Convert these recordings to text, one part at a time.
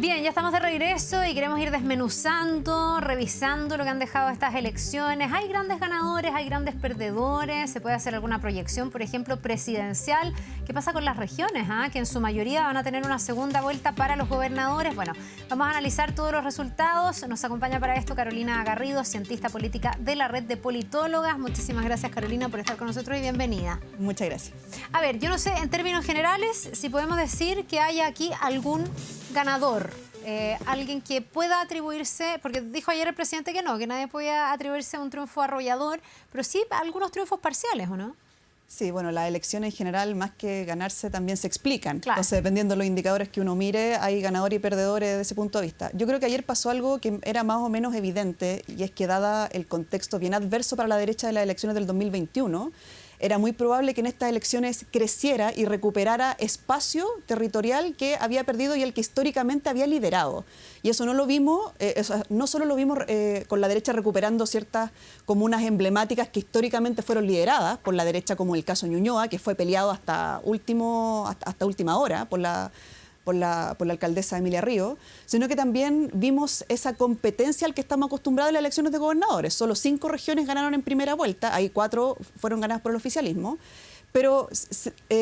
Bien, ya estamos de regreso y queremos ir desmenuzando, revisando lo que han dejado estas elecciones. Hay grandes ganadores, hay grandes perdedores, se puede hacer alguna proyección, por ejemplo, presidencial. ¿Qué pasa con las regiones? Que en su mayoría van a tener una segunda vuelta para los gobernadores. Bueno, vamos a analizar todos los resultados. Nos acompaña para esto Carolina Garrido, cientista política de la Red de Politólogas. Muchísimas gracias, Carolina, por estar con nosotros y bienvenida. Muchas gracias. A ver, yo no sé, en términos generales, si podemos decir que hay aquí algún ganador, alguien que pueda atribuirse, porque dijo ayer el presidente que no, que nadie podía atribuirse a un triunfo arrollador, pero sí algunos triunfos parciales, ¿o no? Sí, bueno, las elecciones en general, más que ganarse, también se explican. Claro. Entonces, dependiendo de los indicadores que uno mire, hay ganadores y perdedores desde ese punto de vista. Yo creo que ayer pasó algo que era más o menos evidente, y es que dada el contexto bien adverso para la derecha de las elecciones del 2021, era muy probable que en estas elecciones creciera y recuperara espacio territorial que había perdido y el que históricamente había liderado. Y eso no lo vimos, no solo lo vimos con la derecha recuperando ciertas comunas emblemáticas que históricamente fueron lideradas por la derecha, como el caso Ñuñoa, que fue peleado hasta última hora por la alcaldesa Emilia Ríos, sino que también vimos esa competencia al que estamos acostumbrados en las elecciones de gobernadores. Solo 5 regiones ganaron en primera vuelta, ahí 4 fueron ganadas por el oficialismo, pero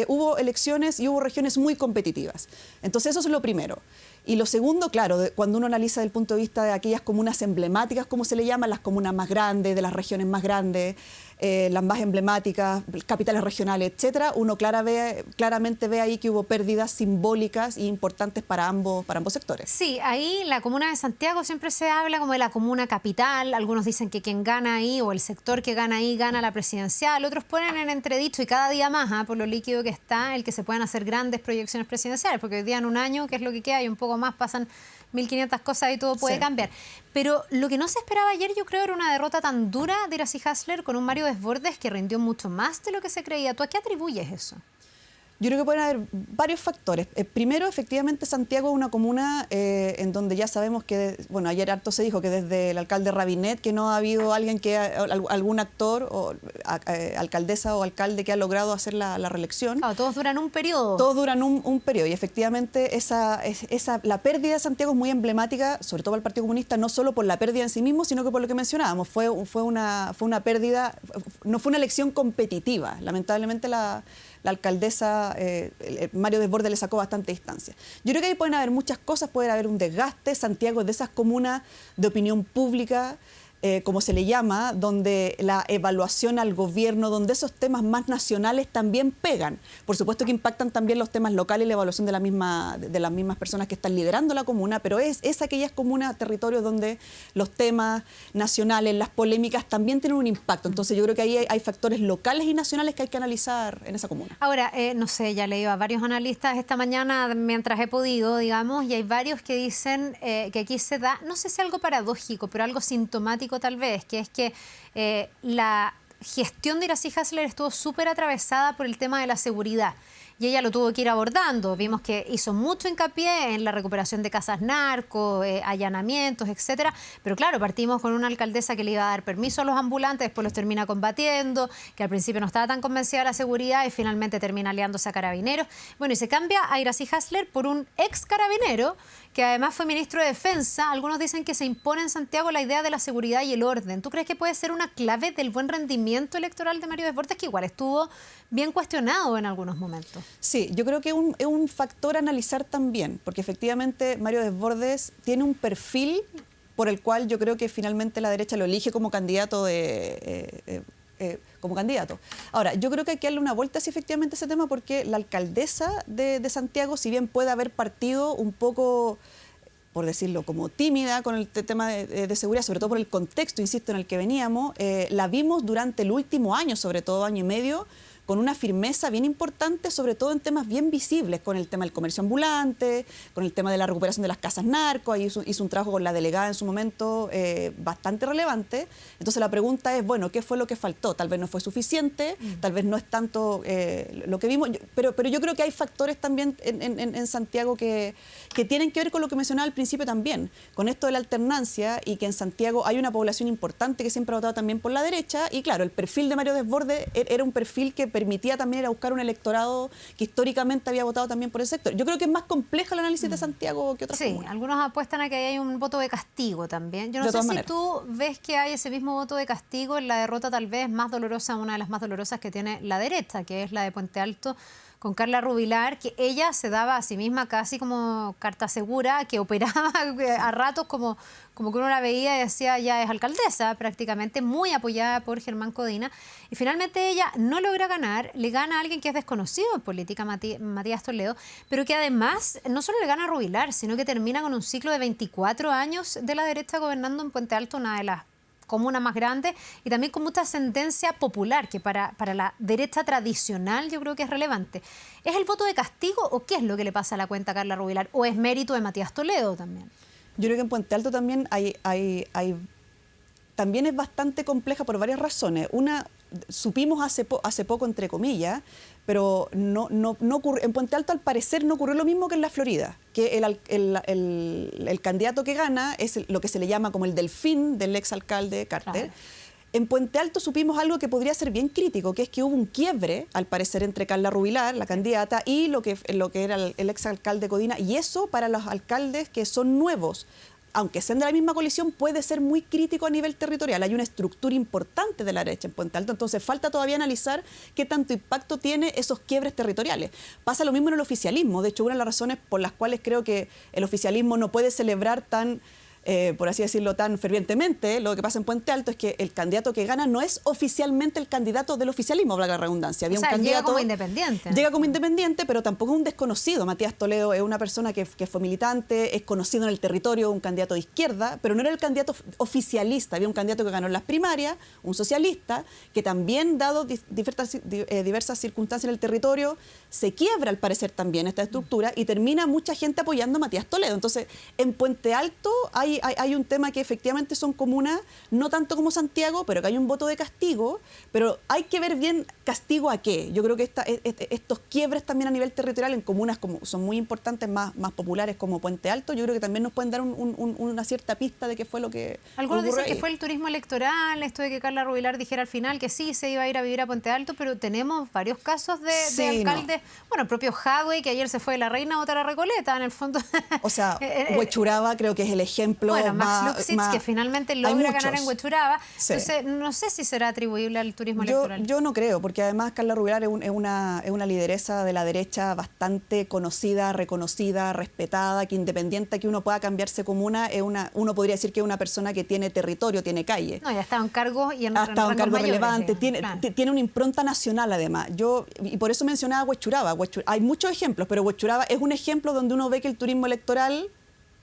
hubo elecciones y hubo regiones muy competitivas. Entonces eso es lo primero. Y lo segundo, claro, cuando uno analiza desde el punto de vista de aquellas comunas emblemáticas, como se le llama, las comunas más grandes, de las regiones más grandes, las más emblemáticas, capitales regionales, etcétera, uno claramente ve ahí que hubo pérdidas simbólicas e importantes para ambos sectores. Sí, ahí la comuna de Santiago siempre se habla como de la comuna capital. Algunos dicen que quien gana ahí o el sector que gana ahí gana la presidencial. Otros ponen en entredicho y cada día más, por lo líquido que está, el que se puedan hacer grandes proyecciones presidenciales, porque hoy día en un año, que es lo que queda, y un poco más, pasan 1.500 cosas y todo puede cambiar. Pero lo que no se esperaba ayer, yo creo, era una derrota tan dura de Iracy Hasler con un Mario Desbordes que rindió mucho más de lo que se creía. ¿Tú a qué atribuyes eso? Yo creo que pueden haber varios factores. Primero, efectivamente, Santiago es una comuna en donde ya sabemos que, bueno, ayer harto se dijo que desde el alcalde Rabinet que no ha habido alguien algún actor o alcaldesa o alcalde que ha logrado hacer la reelección. Claro, todos duran un periodo. Todos duran un periodo y efectivamente la pérdida de Santiago es muy emblemática, sobre todo para el Partido Comunista, no solo por la pérdida en sí mismo, sino que por lo que mencionábamos. Fue una pérdida, no fue una elección competitiva. Lamentablemente la alcaldesa Mario Desbordes le sacó bastante distancia. Yo creo que ahí pueden haber muchas cosas, puede haber un desgaste. Santiago es de esas comunas de opinión pública, como se le llama, donde la evaluación al gobierno, donde esos temas más nacionales también pegan. Por supuesto que impactan también los temas locales y la evaluación de las mismas personas que están liderando la comuna, pero es aquellas comunas, territorios donde los temas nacionales, las polémicas también tienen un impacto. Entonces yo creo que ahí hay factores locales y nacionales que hay que analizar en esa comuna. Ahora, no sé, ya leí a varios analistas esta mañana mientras he podido, digamos, y hay varios que dicen que aquí se da, no sé si algo paradójico, pero algo sintomático tal vez, que es que la gestión de Iracy Hasler estuvo súper atravesada por el tema de la seguridad. Y ella lo tuvo que ir abordando. Vimos que hizo mucho hincapié en la recuperación de casas narco, allanamientos, etcétera. Pero claro, partimos con una alcaldesa que le iba a dar permiso a los ambulantes, después los termina combatiendo, que al principio no estaba tan convencida de la seguridad y finalmente termina aliándose a carabineros. Bueno, y se cambia a Iracy Hasler por un ex carabinero, que además fue ministro de Defensa. Algunos dicen que se impone en Santiago la idea de la seguridad y el orden. ¿Tú crees que puede ser una clave del buen rendimiento electoral de Mario Desbordes, que igual estuvo bien cuestionado en algunos momentos? Sí, yo creo que es un factor a analizar también, porque efectivamente Mario Desbordes tiene un perfil por el cual yo creo que finalmente la derecha lo elige como candidato Ahora, yo creo que hay que darle una vuelta sí, efectivamente a ese tema, porque la alcaldesa de Santiago, si bien puede haber partido un poco, por decirlo, como tímida con el tema de seguridad, sobre todo por el contexto, insisto, en el que veníamos, la vimos durante el último año, sobre todo año y medio, con una firmeza bien importante, sobre todo en temas bien visibles, con el tema del comercio ambulante, con el tema de la recuperación de las casas narco. Ahí hizo un trabajo con la delegada en su momento bastante relevante. Entonces la pregunta es, bueno, ¿qué fue lo que faltó? Tal vez no fue suficiente, tal vez no es tanto lo que vimos, pero yo creo que hay factores también en Santiago que tienen que ver con lo que mencionaba al principio también, con esto de la alternancia y que en Santiago hay una población importante que siempre ha votado también por la derecha y claro, el perfil de Mario Desbordes era un perfil que permitía también ir a buscar un electorado que históricamente había votado también por ese sector. Yo creo que es más complejo el análisis de Santiago que otras comunas. Sí, algunos apuestan a que hay un voto de castigo también. Yo no sé si tú ves que hay ese mismo voto de castigo en la derrota tal vez más dolorosa, una de las más dolorosas que tiene la derecha, que es la de Puente Alto, con Carla Rubilar, que ella se daba a sí misma casi como carta segura, que operaba a ratos como que uno la veía y decía ya es alcaldesa prácticamente, muy apoyada por Germán Codina. Y finalmente ella no logra ganar, le gana a alguien que es desconocido en política, Matías Toledo, pero que además no solo le gana a Rubilar, sino que termina con un ciclo de 24 años de la derecha gobernando en Puente Alto, una de las comuna más grande, y también con mucha ascendencia popular, que para la derecha tradicional yo creo que es relevante. ¿Es el voto de castigo o qué es lo que le pasa a la cuenta a Carla Rubilar? ¿O es mérito de Matías Toledo también? Yo creo que en Puente Alto también también es bastante compleja por varias razones. Una, supimos hace poco, entre comillas, pero no ocurrió, en Puente Alto al parecer no ocurrió lo mismo que en la Florida, que el candidato que gana es lo que se le llama como el delfín del exalcalde Carter. Claro. En Puente Alto supimos algo que podría ser bien crítico, que es que hubo un quiebre, al parecer, entre Carla Rubilar, la candidata, y lo que era el exalcalde Codina, y eso para los alcaldes que son nuevos, aunque sean de la misma coalición, puede ser muy crítico a nivel territorial. Hay una estructura importante de la derecha en Puente Alto, entonces falta todavía analizar qué tanto impacto tiene esos quiebres territoriales. Pasa lo mismo en el oficialismo. De hecho, una de las razones por las cuales creo que el oficialismo no puede celebrar tan por así decirlo, tan fervientemente, lo que pasa en Puente Alto es que el candidato que gana no es oficialmente el candidato del oficialismo, valga la redundancia. Había un candidato, llega como independiente. Llega como independiente, pero tampoco es un desconocido. Matías Toledo es una persona que fue militante, es conocido en el territorio, un candidato de izquierda, pero no era el candidato oficialista. Había un candidato que ganó en las primarias, un socialista, que también, dado diversas circunstancias en el territorio, se quiebra al parecer también esta estructura y termina mucha gente apoyando a Matías Toledo. Entonces, en Puente Alto hay un tema que efectivamente son comunas, no tanto como Santiago, pero que hay un voto de castigo, pero hay que ver bien castigo a qué. Yo creo que estos quiebres también a nivel territorial en comunas como son muy importantes, más populares como Puente Alto, yo creo que también nos pueden dar una cierta pista de qué fue lo que algunos dicen que fue el turismo electoral, esto de que Carla Rubilar dijera al final que sí, se iba a ir a vivir a Puente Alto, pero tenemos varios casos de alcaldes, bueno, el propio Jadwe, que ayer se fue de La Reina a otra Recoleta, en el fondo. O sea, Huechuraba creo que es el ejemplo. Bueno, Max Luxich, que finalmente logra ganar en Huechuraba. Sí. Entonces, no sé si será atribuible al turismo electoral. Yo no creo, porque además Carla Rubilar es una lideresa de la derecha bastante conocida, reconocida, respetada, que independiente que uno pueda cambiarse comuna, uno podría decir que es una persona que tiene territorio, tiene calle. No, ya ha estado en cargos y en ha estado en cargos relevantes, claro. Tiene una impronta nacional además. Y por eso mencionaba Huechuraba. Hay muchos ejemplos, pero Huechuraba es un ejemplo donde uno ve que el turismo electoral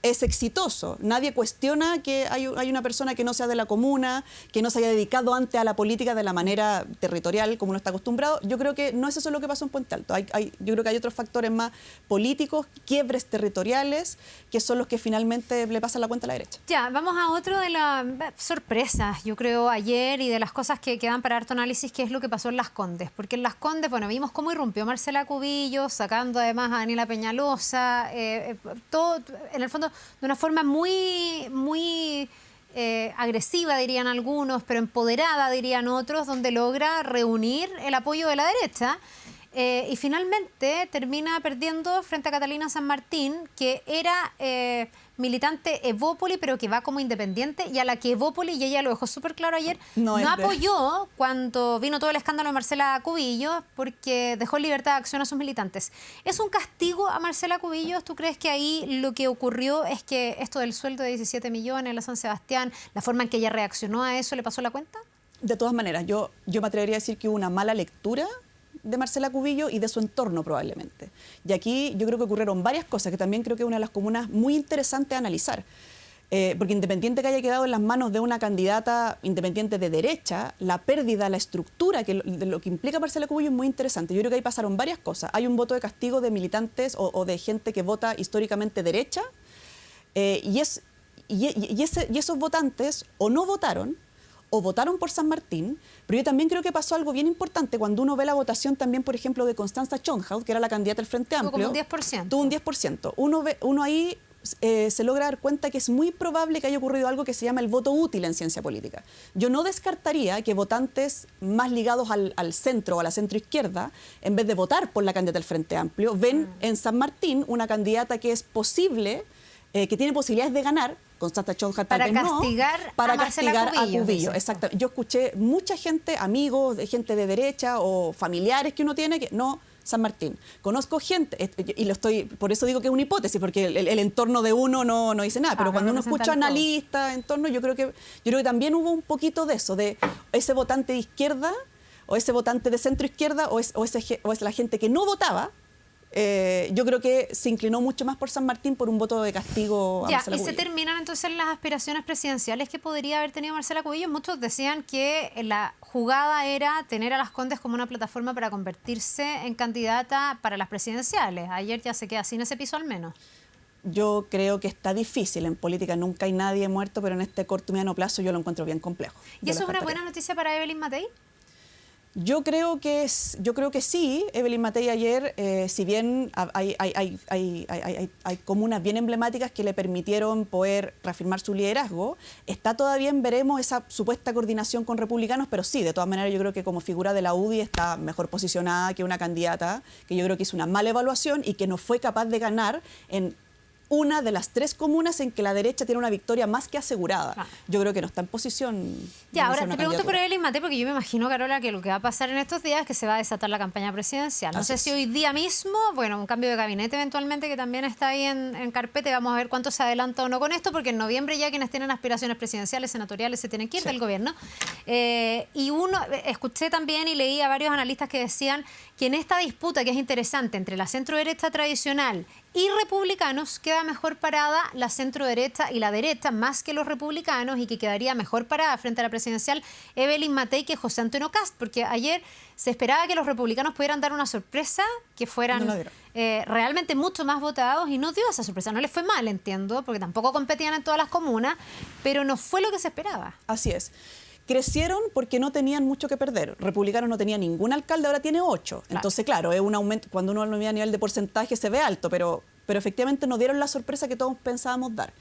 es exitoso. Nadie cuestiona que hay una persona que no sea de la comuna, que no se haya dedicado antes a la política de la manera territorial como uno está acostumbrado. Yo creo que no es eso lo que pasó en Puente Alto. Yo creo que hay otros factores más políticos, quiebres territoriales, que son los que finalmente le pasan la cuenta a la derecha. Ya, vamos a otro de las sorpresas, yo creo, ayer y de las cosas que quedan para harto análisis, que es lo que pasó en Las Condes. Porque en Las Condes, bueno, vimos cómo irrumpió Marcela Cubillos, sacando además a Daniela Peñalosa, todo, en el fondo, de una forma muy agresiva, dirían algunos, pero empoderada, dirían otros, donde logra reunir el apoyo de la derecha. Y finalmente termina perdiendo frente a Catalina San Martín, que era militante Evópoli, pero que va como independiente, y a la que Evópoli, y ella lo dejó súper claro ayer, no apoyó cuando vino todo el escándalo de Marcela Cubillos, porque dejó en libertad de acción a sus militantes. ¿Es un castigo a Marcela Cubillos? ¿Tú crees que ahí lo que ocurrió es que esto del sueldo de 17 millones en la San Sebastián, la forma en que ella reaccionó a eso, le pasó la cuenta? De todas maneras, yo me atrevería a decir que hubo una mala lectura de Marcela Cubillos y de su entorno probablemente. Y aquí yo creo que ocurrieron varias cosas que también creo que es una de las comunas muy interesantes a analizar. Porque independiente que haya quedado en las manos de una candidata independiente de derecha, la pérdida, la estructura de lo que implica Marcela Cubillos es muy interesante. Yo creo que ahí pasaron varias cosas. Hay un voto de castigo de militantes o de gente que vota históricamente derecha, y esos votantes o no votaron, o votaron por San Martín, pero yo también creo que pasó algo bien importante cuando uno ve la votación también, por ejemplo, de Constanza Schönhaus, que era la candidata del Frente Amplio. Tuvo como un 10%. Tuvo un 10%. Uno ahí se logra dar cuenta que es muy probable que haya ocurrido algo que se llama el voto útil en ciencia política. Yo no descartaría que votantes más ligados al centro o a la centroizquierda, en vez de votar por la candidata del Frente Amplio, ven en San Martín una candidata que es posible, que tiene posibilidades de ganar. Constanza Chonja tal vez no, para castigar a Cubillos. Exacto. Yo escuché mucha gente, amigos, gente de derecha o familiares que uno tiene, que no, San Martín. Conozco gente, y por eso digo que es una hipótesis, porque el entorno de uno no dice nada, pero cuando uno escucha analistas, entorno, yo creo que también hubo un poquito de eso, de ese votante de izquierda, o ese votante de centro izquierda, o es la gente que no votaba. Yo creo que se inclinó mucho más por San Martín por un voto de castigo a Marcela Cubillos. Y se terminan entonces las aspiraciones presidenciales que podría haber tenido Marcela Cubillos. Muchos decían que la jugada era tener a Las Condes como una plataforma para convertirse en candidata para las presidenciales. Ayer ya se queda sin ese piso al menos. Yo creo que está difícil. En política nunca hay nadie muerto, pero en este corto y mediano plazo yo lo encuentro bien complejo. ¿Y eso es una buena noticia para Evelyn Matei? Yo creo que sí. Evelyn Matei ayer, si bien hay comunas bien emblemáticas que le permitieron poder reafirmar su liderazgo, está todavía en veremos esa supuesta coordinación con republicanos, pero sí, de todas maneras yo creo que como figura de la UDI está mejor posicionada que una candidata que yo creo que hizo una mala evaluación y que no fue capaz de ganar en una de las 3 comunas en que la derecha tiene una victoria más que asegurada. Yo creo que no está en posición. Ya, ahora te pregunto por Evelyn Matei, porque yo me imagino, Carola, que lo que va a pasar en estos días es que se va a desatar la campaña presidencial. No sé si hoy día mismo, bueno, un cambio de gabinete eventualmente que también está ahí en carpeta, y vamos a ver cuánto se adelanta o no con esto, porque en noviembre ya quienes tienen aspiraciones presidenciales, senatoriales, se tienen que ir del gobierno. Y escuché también y leí a varios analistas que decían que en esta disputa, que es interesante, entre la centro-derecha tradicional y republicanos, queda mejor parada la centro-derecha y la derecha más que los republicanos, y que quedaría mejor parada frente a la presidencial Evelyn Matei que José Antonio Kast, porque ayer se esperaba que los republicanos pudieran dar una sorpresa, que fueran realmente mucho más votados, y no dio esa sorpresa. No les fue mal, entiendo, porque tampoco competían en todas las comunas, pero no fue lo que se esperaba. Así es. Crecieron porque no tenían mucho que perder. Republicanos no tenía ningún alcalde, ahora tiene 8. Entonces, claro, es un aumento. Cuando uno lo mira a nivel de porcentaje se ve alto, pero efectivamente no dieron la sorpresa que todos pensábamos dar.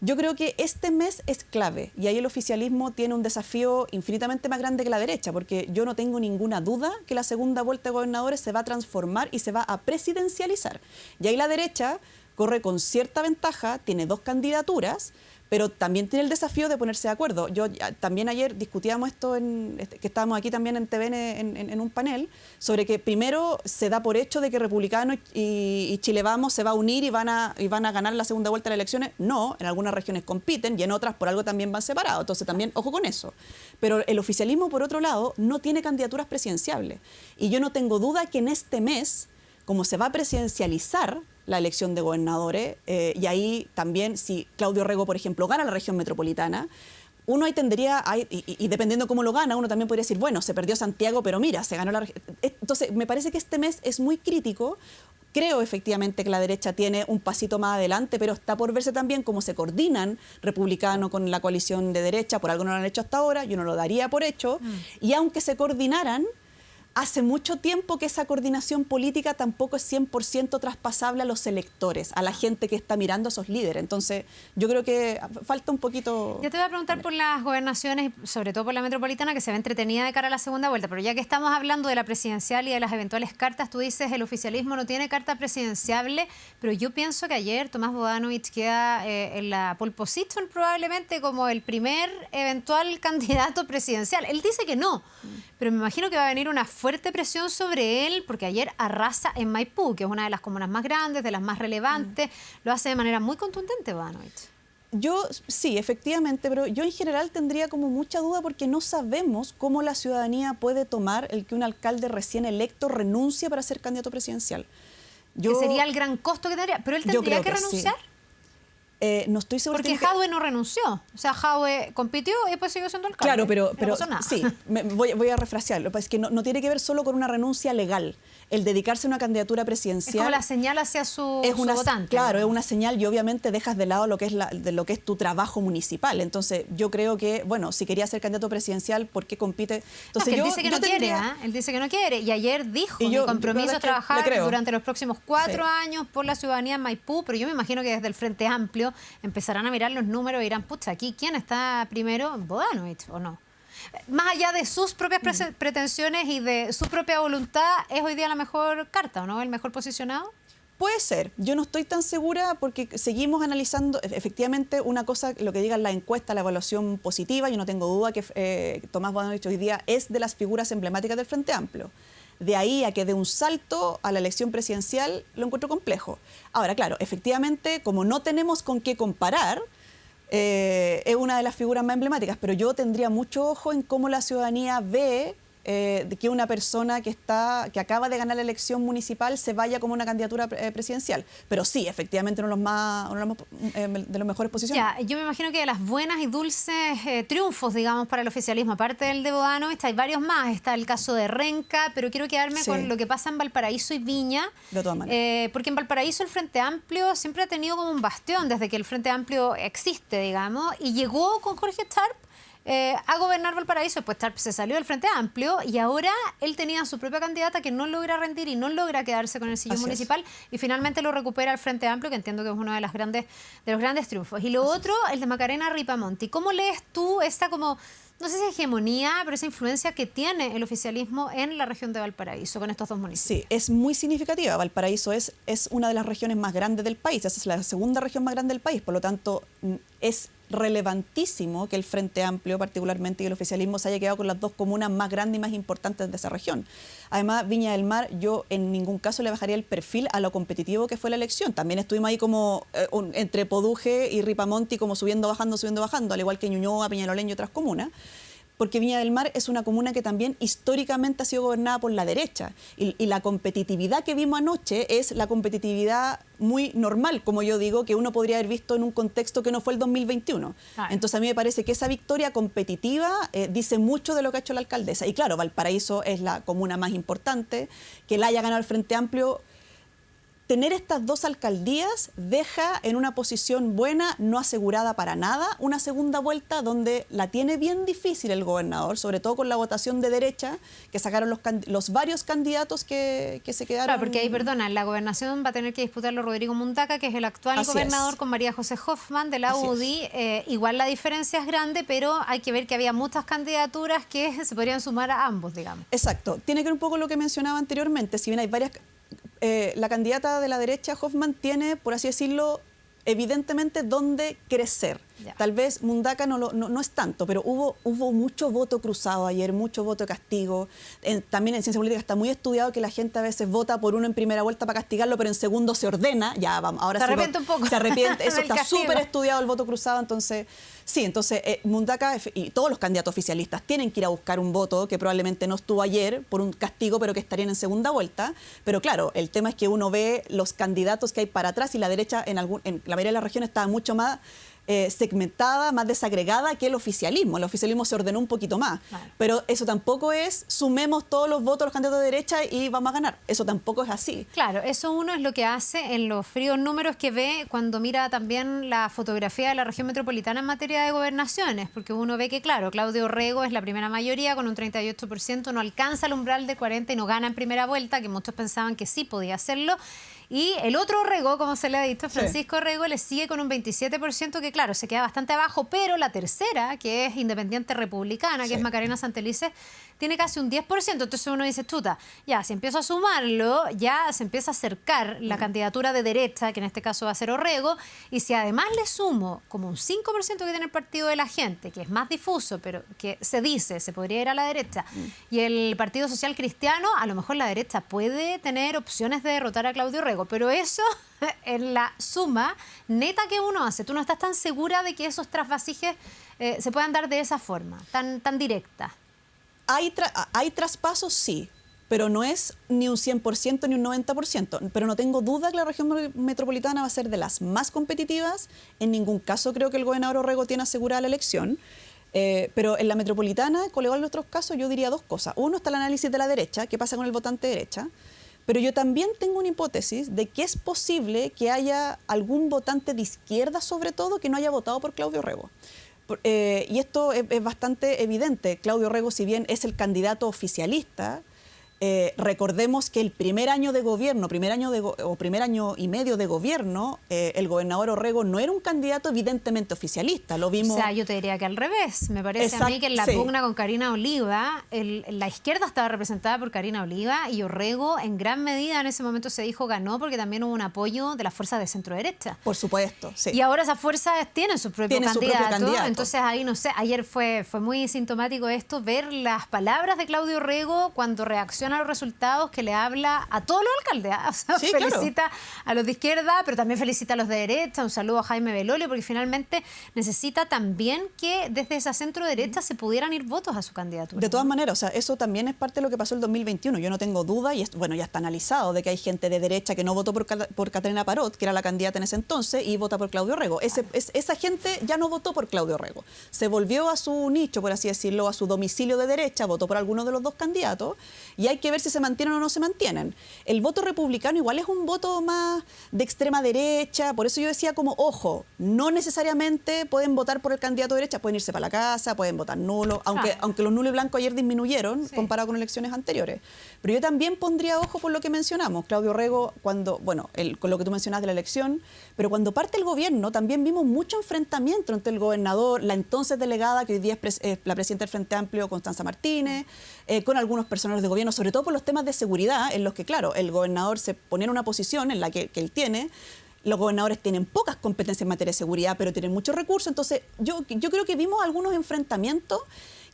Yo creo que este mes es clave, y ahí el oficialismo tiene un desafío infinitamente más grande que la derecha, porque yo no tengo ninguna duda que la segunda vuelta de gobernadores se va a transformar y se va a presidencializar. Y ahí la derecha corre con cierta ventaja, tiene 2 candidaturas, pero también tiene el desafío de ponerse de acuerdo. Yo también ayer discutíamos esto, que estábamos aquí también en TVN en un panel, sobre que primero se da por hecho de que Republicanos y Chile Vamos se va a unir y van a ganar la segunda vuelta de las elecciones. No, en algunas regiones compiten y en otras por algo también van separados. Entonces también, ojo con eso. Pero el oficialismo, por otro lado, no tiene candidaturas presidenciables. Y yo no tengo duda que en este mes, como se va a presidencializar la elección de gobernadores, y ahí también, si Claudio Rego, por ejemplo, gana la región metropolitana, uno ahí tendría, y dependiendo cómo lo gana, uno también podría decir, bueno, se perdió Santiago, pero mira, se ganó la región. Entonces, me parece que este mes es muy crítico. Creo efectivamente que la derecha tiene un pasito más adelante, pero está por verse también cómo se coordinan republicanos con la coalición de derecha. Por algo no lo han hecho hasta ahora, yo no lo daría por hecho. Y aunque se coordinaran, hace mucho tiempo que esa coordinación política tampoco es 100% traspasable a los electores, a la gente que está mirando a esos líderes. Entonces, yo creo que falta un poquito. Ya te voy a preguntar por las gobernaciones, sobre todo por la metropolitana, que se ve entretenida de cara a la segunda vuelta, pero ya que estamos hablando de la presidencial y de las eventuales cartas, tú dices el oficialismo no tiene carta presidenciable, pero yo pienso que ayer Tomás Bodanovich queda en la pole position probablemente como el primer eventual candidato presidencial. Él dice que no, pero me imagino que va a venir una fuerte presión sobre él, porque ayer arrasa en Maipú, que es una de las comunas más grandes, de las más relevantes. Lo hace de manera muy contundente, Bodanovich. Yo sí, efectivamente, pero yo en general tendría como mucha duda porque no sabemos cómo la ciudadanía puede tomar el que un alcalde recién electo renuncie para ser candidato presidencial. Que sería el gran costo que tendría, pero él tendría que renunciar. Sí. No estoy segura. Porque Jadwe no renunció. O sea, Jadwe compitió y después siguió siendo alcalde. Claro, pero no pasó nada. sí, voy a refrasearlo. Es que no tiene que ver solo con una renuncia legal. El dedicarse a una candidatura presidencial... Es como la señal hacia su votante. Claro, es una señal y obviamente dejas de lado lo que es tu trabajo municipal. Entonces, yo creo que, bueno, si quería ser candidato presidencial, ¿por qué compite? Entonces, él dice que no quiere, ¿eh? Él dice que no quiere. Y ayer dijo, mi compromiso es trabajar durante los próximos 4 años por la ciudadanía en Maipú, pero yo me imagino que desde el Frente Amplio empezarán a mirar los números y dirán, pucha, aquí, ¿quién está primero? Bodanovich, ¿o no? Más allá de sus propias pretensiones y de su propia voluntad, ¿es hoy día la mejor carta o no? ¿El mejor posicionado? Puede ser. Yo no estoy tan segura porque seguimos analizando, efectivamente, una cosa, lo que diga la encuesta, la evaluación positiva. Yo no tengo duda que Tomás Bodanovich hoy día es de las figuras emblemáticas del Frente Amplio. De ahí a que dé un salto a la elección presidencial, lo encuentro complejo. Ahora, claro, efectivamente, como no tenemos con qué comparar, es una de las figuras más emblemáticas, pero yo tendría mucho ojo en cómo la ciudadanía ve de que una persona que acaba de ganar la elección municipal se vaya como una candidatura presidencial. Pero sí, efectivamente, uno de los mejores posiciones. Ya, yo me imagino que de las buenas y dulces triunfos, digamos, para el oficialismo, aparte del de Bodanovich, hay varios más. Está el caso de Renca, pero quiero quedarme con lo que pasa en Valparaíso y Viña. De todas maneras. Porque en Valparaíso el Frente Amplio siempre ha tenido como un bastión desde que el Frente Amplio existe, digamos, y llegó con Jorge Starp a gobernar Valparaíso. Después se salió del Frente Amplio y ahora él tenía su propia candidata que no logra rendir y no logra quedarse con el sillón municipal y finalmente lo recupera el Frente Amplio, que entiendo que es uno de los grandes triunfos. Y lo otro, el de Macarena Ripamonti. ¿Cómo lees tú esa como, no sé si hegemonía, pero esa influencia que tiene el oficialismo en la región de Valparaíso con estos dos municipios? Sí, es muy significativa. Valparaíso es una de las regiones más grandes del país. Esa es la segunda región más grande del país. Por lo tanto, es relevantísimo que el Frente Amplio particularmente y el oficialismo se haya quedado con las dos comunas más grandes y más importantes de esa región. Además, Viña del Mar, yo en ningún caso le bajaría el perfil a lo competitivo que fue la elección. También estuvimos ahí como entre Poduje y Ripamonti, como subiendo, bajando, al igual que Ñuñoa, Peñalolén y otras comunas. Porque Viña del Mar es una comuna que también históricamente ha sido gobernada por la derecha. Y la competitividad que vimos anoche es la competitividad muy normal, como yo digo, que uno podría haber visto en un contexto que no fue el 2021. Entonces a mí me parece que esa victoria competitiva dice mucho de lo que ha hecho la alcaldesa. Y claro, Valparaíso es la comuna más importante, que la haya ganado el Frente Amplio. Tener estas dos alcaldías deja en una posición buena, no asegurada para nada, una segunda vuelta donde la tiene bien difícil el gobernador, sobre todo con la votación de derecha, que sacaron los varios candidatos que se quedaron. Claro, porque ahí, perdona, la gobernación va a tener que disputarlo Rodrigo Mundaca, que es el actual gobernador, con María José Hoffman de la UDI. Igual la diferencia es grande, pero hay que ver que había muchas candidaturas que se podrían sumar a ambos, digamos. Exacto. Tiene que ver un poco lo que mencionaba anteriormente. Si bien hay varias... la candidata de la derecha, Hoffman, tiene, por así decirlo, evidentemente dónde crecer. Tal vez Mundaca no es tanto, pero hubo mucho voto cruzado ayer, mucho voto de castigo. También en ciencia política está muy estudiado que la gente a veces vota por uno en primera vuelta para castigarlo, pero en segundo se ordena. Ya vamos, ahora se arrepiente un poco. Se arrepiente. Eso está súper estudiado, el voto cruzado. Entonces, sí, Mundaca y todos los candidatos oficialistas tienen que ir a buscar un voto que probablemente no estuvo ayer por un castigo, pero que estarían en segunda vuelta. Pero claro, el tema es que uno ve los candidatos que hay para atrás y la derecha en la mayoría de las regiones está mucho más segmentada, más desagregada que el oficialismo. El oficialismo se ordenó un poquito más. Claro. Pero eso tampoco es, sumemos todos los votos de los candidatos de derecha y vamos a ganar. Eso tampoco es así. Claro, eso uno es lo que hace en los fríos números que ve cuando mira también la fotografía de la región metropolitana en materia de gobernaciones, porque uno ve que, claro, Claudio Rego es la primera mayoría con un 38%, no alcanza el umbral de 40% y no gana en primera vuelta, que muchos pensaban que sí podía hacerlo. Y el otro Rego, como se le ha dicho, Francisco Rego, le sigue con un 27%, que claro, se queda bastante abajo, pero la tercera, que es Independiente Republicana, que es Macarena Santelices, tiene casi un 10%. Entonces uno dice, chuta, ya, si empiezo a sumarlo, ya se empieza a acercar la candidatura de derecha, que en este caso va a ser Orrego, y si además le sumo como un 5% que tiene el Partido de la Gente, que es más difuso, pero que se dice, se podría ir a la derecha, y el Partido Social Cristiano, a lo mejor la derecha puede tener opciones de derrotar a Claudio Rego, pero eso en la suma neta que uno hace. Tú no estás tan segura de que esos trasvasijes se puedan dar de esa forma, tan directa. Hay traspasos, sí, pero no es ni un 100% ni un 90%. Pero no tengo duda que la región metropolitana va a ser de las más competitivas. En ningún caso creo que el gobernador Orrego tiene asegurada la elección. Pero en la metropolitana, con igual en otros casos, yo diría dos cosas. Uno, está el análisis de la derecha, qué pasa con el votante de derecha. Pero yo también tengo una hipótesis de que es posible que haya algún votante de izquierda, sobre todo, que no haya votado por Claudio Orrego. Y esto es bastante evidente. Claudio Orrego, si bien es el candidato oficialista, recordemos que el primer año de gobierno, primer año y medio de gobierno, el gobernador Orrego no era un candidato evidentemente oficialista. Lo vimos. O sea, yo te diría que al revés. Me parece a mí que en la pugna con Karina Oliva, la izquierda estaba representada por Karina Oliva y Orrego en gran medida en ese momento se dijo ganó porque también hubo un apoyo de las fuerzas de centro-derecha. Por supuesto, sí. Y ahora esas fuerzas tienen su propio candidato. Entonces ahí no sé, ayer fue muy sintomático esto, ver las palabras de Claudio Orrego cuando reacciona a los resultados, que le habla a todos los alcaldes. O sea, sí, felicita a los de izquierda, pero también felicita a los de derecha. Un saludo a Jaime Belolio, porque finalmente necesita también que desde esa centro derecha se pudieran ir votos a su candidatura. De todas maneras, o sea, eso también es parte de lo que pasó el 2021. Yo no tengo duda, y bueno, ya está analizado, de que hay gente de derecha que no votó por Catalina Parot, que era la candidata en ese entonces, y vota por Claudio Orrego. Esa gente ya no votó por Claudio Orrego. Se volvió a su nicho, por así decirlo, a su domicilio de derecha, votó por alguno de los dos candidatos, y hay que ver si se mantienen o no se mantienen. El voto republicano igual es un voto más de extrema derecha, por eso yo decía como, ojo, no necesariamente pueden votar por el candidato de derecha, pueden irse para la casa, pueden votar nulo, aunque los nulos y blancos ayer disminuyeron comparado con elecciones anteriores. Pero yo también pondría ojo por lo que mencionamos, Claudio Orrego, con lo que tú mencionas de la elección, pero cuando parte el gobierno también vimos mucho enfrentamiento entre el gobernador, la entonces delegada, que hoy día es la presidenta del Frente Amplio, Constanza Martínez, con algunos personeros de gobierno, sobre todo por los temas de seguridad, en los que, claro, el gobernador se ponía en una posición en la que él tiene. Los gobernadores tienen pocas competencias en materia de seguridad, pero tienen muchos recursos. Entonces, yo creo que vimos algunos enfrentamientos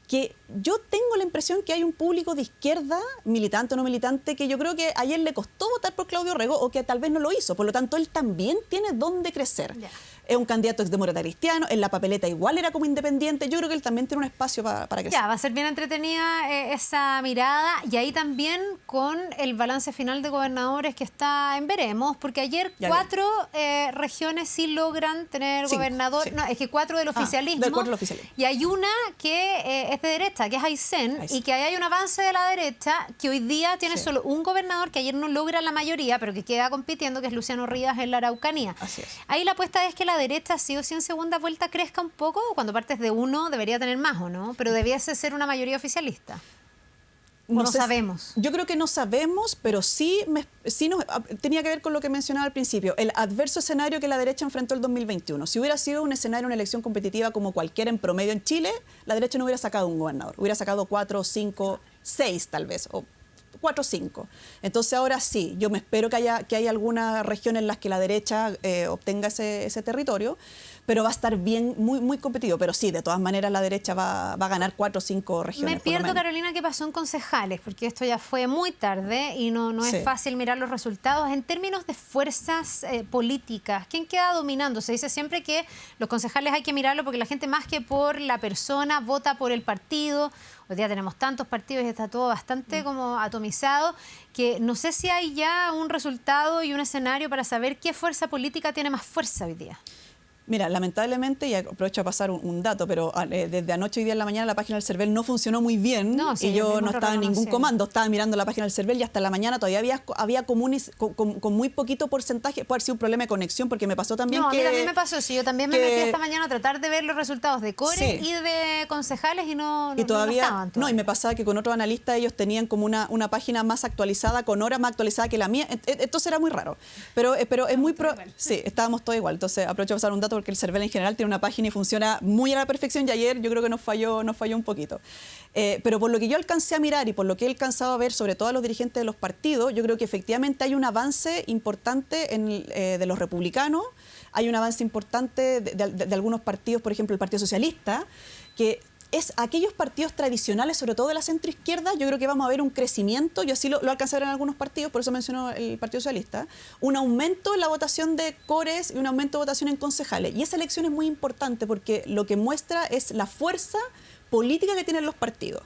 que yo tengo la impresión que hay un público de izquierda, militante o no militante, que yo creo que ayer le costó votar por Claudio Orrego o que tal vez no lo hizo. Por lo tanto, él también tiene dónde crecer. Yeah. Es un candidato exdemócrata cristiano, en la papeleta igual era como independiente. Yo creo que él también tiene un espacio para crecer. Ya, va a ser bien entretenida esa mirada, y ahí también con el balance final de gobernadores que está en veremos, porque ayer ya 4 regiones sí logran tener gobernador. Sí. No, es que 4 del oficialismo. Del 4 del oficialismo. Y hay una que es de derecha, que es Aysén, y que ahí hay un avance de la derecha que hoy día tiene solo un gobernador que ayer no logra la mayoría, pero que queda compitiendo, que es Luciano Rivas en la Araucanía. Así es. Ahí la apuesta es que la derecha sí o sí en segunda vuelta crezca un poco. Cuando partes de uno debería tener más, ¿o no? Pero debiese ser una mayoría oficialista. No sabemos. Yo creo que no sabemos, pero tenía que ver con lo que mencionaba al principio, el adverso escenario que la derecha enfrentó el 2021. Si hubiera sido un escenario, una elección competitiva como cualquiera en promedio en Chile, la derecha no hubiera sacado un gobernador, hubiera sacado 4, 5, 6 tal vez, o 4 o 5. Entonces ahora sí, yo me espero que haya alguna región en las que la derecha obtenga ese territorio, pero va a estar bien, muy competido. Pero sí, de todas maneras la derecha va a ganar 4 o 5 regiones. Me pierdo, Carolina, qué pasó en concejales, porque esto ya fue muy tarde y no es fácil mirar los resultados. En términos de fuerzas políticas, ¿quién queda dominando? Se dice siempre que los concejales hay que mirarlo porque la gente, más que por la persona, vota por el partido. Hoy día tenemos tantos partidos y está todo bastante como atomizado, que no sé si hay ya un resultado y un escenario para saber qué fuerza política tiene más fuerza hoy día. Mira, lamentablemente, y aprovecho a pasar un dato, pero desde anoche y día en la mañana la página del CERVEL no funcionó muy bien, y yo no estaba en ningún comando, estaba mirando la página del CERVEL y hasta la mañana todavía había comunes con muy poquito porcentaje. Puede haber sido un problema de conexión, porque me pasó también a mí también me pasó, yo también me metí esta mañana a tratar de ver los resultados de Core y de concejales y no estaban. No, y me pasaba que con otros analistas ellos tenían como una página más actualizada, con horas más actualizada que la mía, entonces era muy raro. Pero es muy... Sí, estábamos todos igual, entonces aprovecho a pasar un dato porque el CERVEL en general tiene una página y funciona muy a la perfección, y ayer yo creo que nos falló un poquito. Pero por lo que yo alcancé a mirar y por lo que he alcanzado a ver, sobre todo a los dirigentes de los partidos, yo creo que efectivamente hay un avance importante de los republicanos, hay un avance importante de algunos partidos, por ejemplo el Partido Socialista, que es aquellos partidos tradicionales, sobre todo de la centroizquierda. Yo creo que vamos a ver un crecimiento, yo así lo alcancé a ver en algunos partidos, por eso menciono el Partido Socialista, un aumento en la votación de cores y un aumento de votación en concejales. Y esa elección es muy importante porque lo que muestra es la fuerza política que tienen los partidos.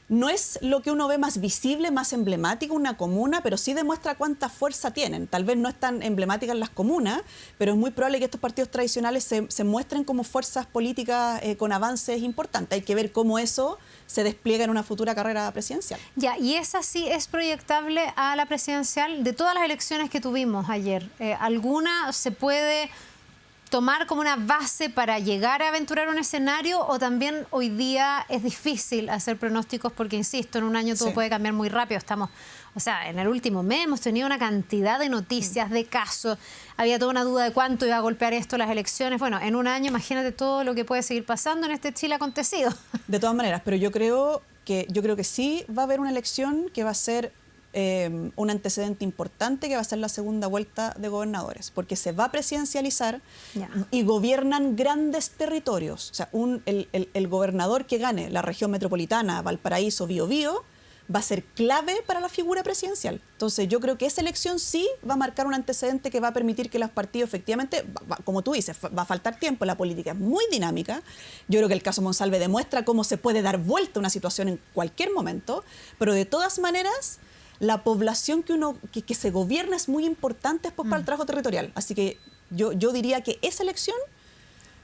no es lo que uno ve más visible, más emblemático, una comuna, pero sí demuestra cuánta fuerza tienen. Tal vez no es tan emblemática en las comunas, pero es muy probable que estos partidos tradicionales se muestren como fuerzas políticas con avances importantes. Hay que ver cómo eso se despliega en una futura carrera presidencial. Ya, y esa sí es proyectable a la presidencial. De todas las elecciones que tuvimos ayer, ¿alguna se puede tomar como una base para llegar a aventurar un escenario, o también hoy día es difícil hacer pronósticos porque, insisto, en un año todo puede cambiar muy rápido? Estamos, o sea, en el último mes hemos tenido una cantidad de noticias, de casos, había toda una duda de cuánto iba a golpear esto las elecciones. Bueno, en un año imagínate todo lo que puede seguir pasando en este Chile acontecido. De todas maneras, pero yo creo que sí va a haber una elección que va a ser un antecedente importante, que va a ser la segunda vuelta de gobernadores, porque se va a presidencializar y gobiernan grandes territorios. O sea, el gobernador que gane la región metropolitana, Valparaíso, Biobío, va a ser clave para la figura presidencial. Entonces yo creo que esa elección sí va a marcar un antecedente que va a permitir que los partidos efectivamente, como tú dices, va a faltar tiempo, la política es muy dinámica. Yo creo que el caso Monsalve demuestra cómo se puede dar vuelta una situación en cualquier momento, pero de todas maneras la población que se gobierna es muy importante después para el trabajo territorial. Así que yo diría que esa elección,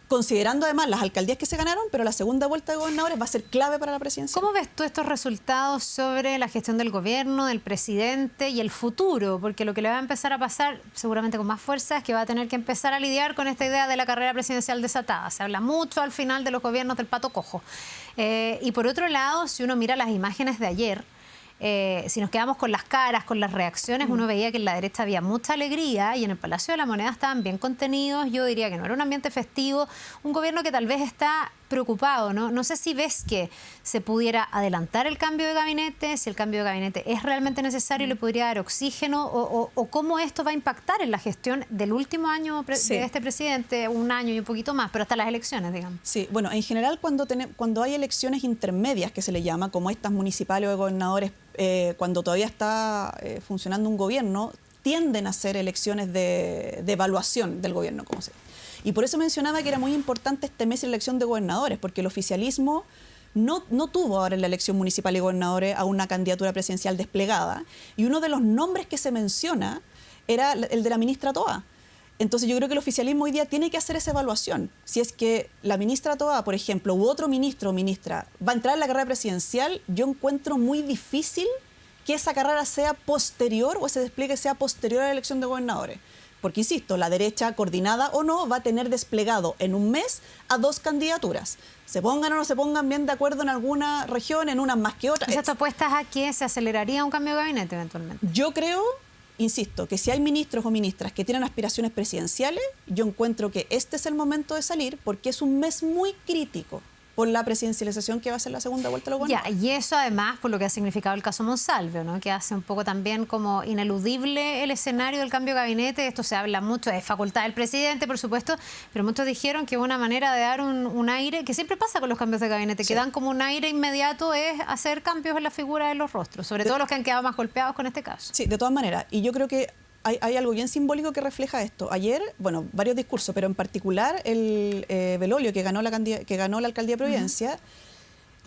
considerando además las alcaldías que se ganaron, pero la segunda vuelta de gobernadores va a ser clave para la presidencia. ¿Cómo ves tú estos resultados sobre la gestión del gobierno, del presidente y el futuro? Porque lo que le va a empezar a pasar, seguramente con más fuerza, es que va a tener que empezar a lidiar con esta idea de la carrera presidencial desatada. Se habla mucho al final de los gobiernos del pato cojo. Y por otro lado, si uno mira las imágenes de ayer, si nos quedamos con las caras, con las reacciones, uno veía que en la derecha había mucha alegría y en el Palacio de la Moneda estaban bien contenidos. Yo diría que no era un ambiente festivo, un gobierno que tal vez está preocupado, ¿no? No sé si ves que se pudiera adelantar el cambio de gabinete, si el cambio de gabinete es realmente necesario y le podría dar oxígeno, o cómo esto va a impactar en la gestión del último año de este presidente, un año y un poquito más, pero hasta las elecciones, digamos. Sí, bueno, en general cuando hay elecciones intermedias, que se le llama, como estas municipales o de gobernadores, cuando todavía está funcionando un gobierno, tienden a ser elecciones de evaluación del gobierno, como se dice. Y por eso mencionaba que era muy importante este mes la elección de gobernadores, porque el oficialismo no tuvo ahora en la elección municipal y gobernadores a una candidatura presidencial desplegada, y uno de los nombres que se menciona era el de la ministra Toa. Entonces yo creo que el oficialismo hoy día tiene que hacer esa evaluación. Si es que la ministra Toa, por ejemplo, u otro ministro o ministra va a entrar en la carrera presidencial, yo encuentro muy difícil que esa carrera sea posterior o ese despliegue sea posterior a la elección de gobernadores. Porque, insisto, la derecha, coordinada o no, va a tener desplegado en un mes a 2 candidaturas. Se pongan o no se pongan bien de acuerdo en alguna región, en unas más que otras. O sea, ¿tú apuestas a que se aceleraría un cambio de gabinete eventualmente? Yo creo, insisto, que si hay ministros o ministras que tienen aspiraciones presidenciales, yo encuentro que este es el momento de salir, porque es un mes muy crítico por la presidencialización que va a ser la segunda vuelta de los gobernadores. Ya, y eso además por lo que ha significado el caso Monsalve, ¿no? Que hace un poco también como ineludible el escenario del cambio de gabinete. Esto se habla mucho, es facultad del presidente, por supuesto, pero muchos dijeron que una manera de dar un aire, que siempre pasa con los cambios de gabinete, que dan como un aire inmediato, es hacer cambios en la figura de los rostros, sobre todo los que han quedado más golpeados con este caso. Sí, de todas maneras, y yo creo que hay algo bien simbólico que refleja esto. Ayer, bueno, varios discursos, pero en particular el Belolio, que ganó la alcaldía de Providencia,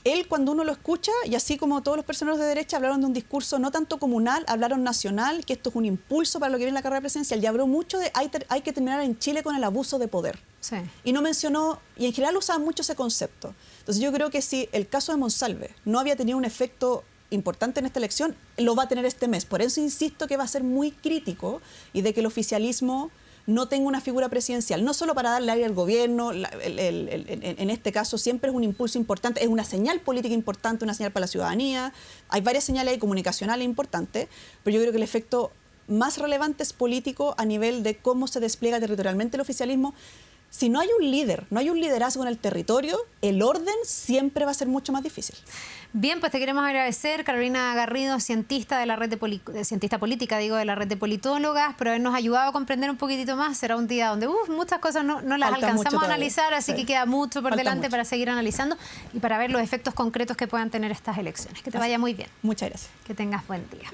él, cuando uno lo escucha, y así como todos los personeros de derecha, hablaron de un discurso no tanto comunal, hablaron nacional, que esto es un impulso para lo que viene en la carrera presidencial, y habló mucho de hay que terminar en Chile con el abuso de poder. Sí. Y no mencionó, y en general usaba mucho ese concepto. Entonces yo creo que si el caso de Monsalve no había tenido un efecto importante en esta elección, lo va a tener este mes. Por eso insisto que va a ser muy crítico y de que el oficialismo no tenga una figura presidencial, no solo para darle aire al gobierno, en este caso siempre es un impulso importante, es una señal política importante, una señal para la ciudadanía, hay varias señales comunicacionales importantes, pero yo creo que el efecto más relevante es político a nivel de cómo se despliega territorialmente el oficialismo. Si no hay un líder, no hay un liderazgo en el territorio, el orden siempre va a ser mucho más difícil. Bien, pues te queremos agradecer, Carolina Garrido, cientista de la red cientista política, de la red de politólogas, por habernos ayudado a comprender un poquitito más. Será un día donde muchas cosas no las alcanzamos a analizar, así que queda mucho por delante para seguir analizando y para ver los efectos concretos que puedan tener estas elecciones. Que te vaya muy bien. Muchas gracias. Que tengas buen día.